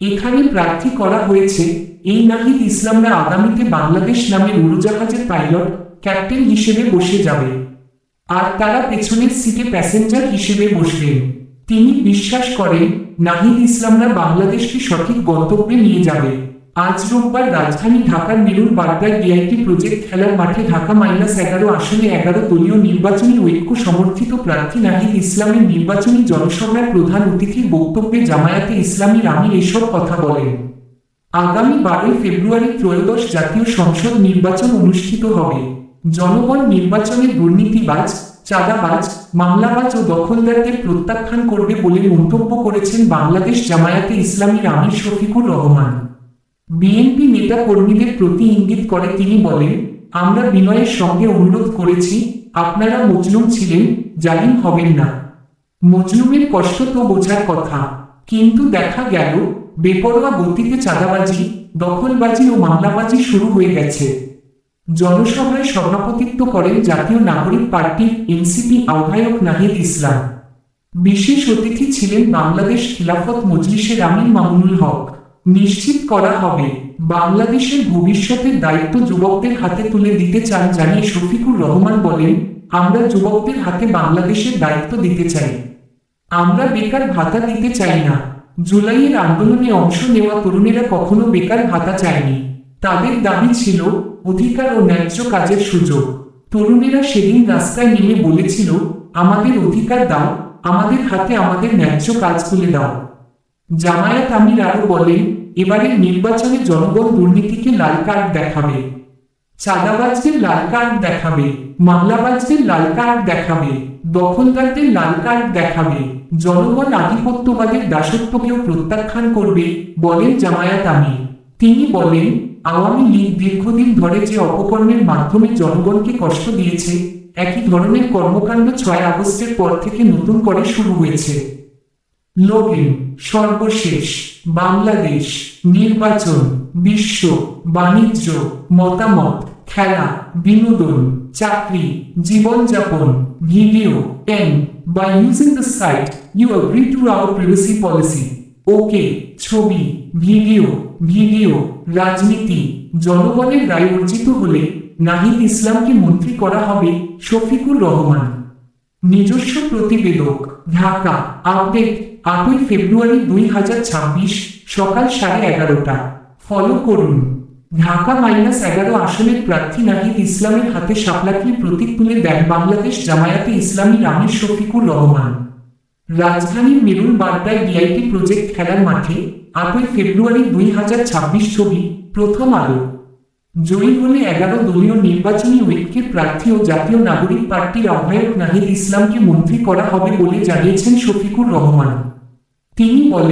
এখানে প্রার্থী করা হয়েছে এই নাহিদ ইসলামরা আগামীতে বাংলাদেশ নামের উড়োজাহাজের পাইলট ক্যাপ্টেন হিসেবে বসে যাবে, আর তারা পেছনের সিটে প্যাসেঞ্জার হিসেবে বসবেন। তিনি বিশ্বাস করেন নাহিদ ইসলামরা বাংলাদেশকে সঠিক গন্তব্যে নিয়ে যাবে। আজ রোববার রাজধানী ঢাকার মেরুল বাড্ডায় ডিআইটি প্রজেক্ট খেলার মাঠে ঢাকা -11 আসনে 11 দলীয় নির্বাচনী ঐক্য সমর্থিত প্রার্থী নাহিদ ইসলামের নির্বাচনী জনসভায় প্রধান অতিথির বক্তব্যে জামায়াতে ইসলামীর আমির এসব কথা বলেন। আগামী 12 ফেব্রুয়ারি ত্রয়োদশ জাতীয় সংসদ নির্বাচন অনুষ্ঠিত হবে। জনগণ নির্বাচনে দুর্নীতিবাজ, চাঁদাবাজ, মামলাবাজ ও দখলদারদের প্রত্যাখ্যান করবে বলে মন্তব্য করেছেন বাংলাদেশ জামায়াতে ইসলামীর আমির শফিকুর রহমান। বিএনপি নেতা কর্মীদের প্রতি ইঙ্গিত করে তিনি বলেন, আমরা বিনয়ের সঙ্গে অনুরোধ করেছি, আপনারা মজলুম ছিলেন, জালিম হবেন না। মজলুমের কষ্ট তো বোঝার কথা, কিন্তু দেখা গেল বেপরোয়া গতিতে চাঁদাবাজি, দখলবাজি ও মামলাবাজি শুরু হয়ে গেছে। জনসভায় সভাপতিত্ব করেন জাতীয় নাগরিক পার্টির এনসিপি আহ্বায়ক নাহিদ ইসলাম। বিশেষ অতিথি ছিলেন বাংলাদেশ খিলাফত মজলিসের আমির মামুনুল হক। নিশ্চিত করা হবে বাংলাদেশের ভবিষ্যতের দায়িত্ব যুবকদের হাতে তুলে দিতে চান জানিয়ে শফিকুর রহমান বলেন, আমরা যুবকদের হাতে বাংলাদেশের দায়িত্ব দিতে চাই। আমরা বেকার ভাতা দিতে চাই না। জুলাইয়ের আন্দোলনে অংশ নেওয়া তরুণেরা কখনো বেকার ভাতা চায়নি। তাদের দাবি ছিল অধিকার ও ন্যায্য কাজের সুযোগ। তরুণেরা সেদিন রাস্তায় নেমে বলেছিল, আমাদের অধিকার দাও, আমাদের হাতে আমাদের ন্যায্য কাজ তুলে দাও। জামায়াত আমির আরো বলেন, এবারের নির্বাচনে জনগণ দুর্নীতিকে লাল কার্ড দেখাবে, চাঁদাবাজদের লাল কার্ড দেখাবে, মামলাবাজদের লাল কার্ড দেখাবে, দখলদারদের লাল কার্ড দেখাবে। জনগণ আধিপত্যবাদের দাসত্বকেও প্রত্যাখ্যান করবে, বলেন জামায়াত আমির। তিনি বলেন, আওয়ামী লীগ দীর্ঘদিন ধরে যে অপকর্মের মাধ্যমে জনগণকে কষ্ট দিয়েছে, একই ধরনের কর্মকাণ্ড 6 আগস্টের পর থেকে নতুন করে শুরু হয়েছে। লোগিন সর্বশেষ বাংলাদেশ নির্বাচন, বিশ্ব বাণিজ্য, মতামত, খেলা, বিনোদন, চাকরি, জীবনযাপন, video, by using the site, you agree to our privacy policy. ওকে, ছবি, ভিডিও, রাজনীতি। জনগণের রায় অর্জিত হলে নাহিদ ইসলামকে মন্ত্রী করা হবে, শফিকুর রহমান। নিজস্ব প্রতিবেদক, ঢাকা। আপডেট 8 ফেব্রুয়ারি 2026 সকাল 11:30। ফলো করুন। ঢাকা -11 আসনের প্রার্থী নাহিদ ইসলামের হাতে শাপলাকির প্রতীক তুলে দেন বাংলাদেশ জামায়াতে ইসলামীর আমির শফিকুর রহমান। রাজধানীর মেরুল বাড্ডায় ডিআইটি প্রজেক্ট খেলার মাঠে 8 ফেব্রুয়ারি 2026। ছবি, প্রথম আলো। জয়ী হলে 11 দলীয় নির্বাচনী ঐক্যের প্রার্থী ও জাতীয় নাগরিক পার্টির আহ্বায়ক নাহিদ ইসলামকে মন্ত্রী করা হবে বলে জানিয়েছেন শফিকুর রহমান। তিনি বলেন,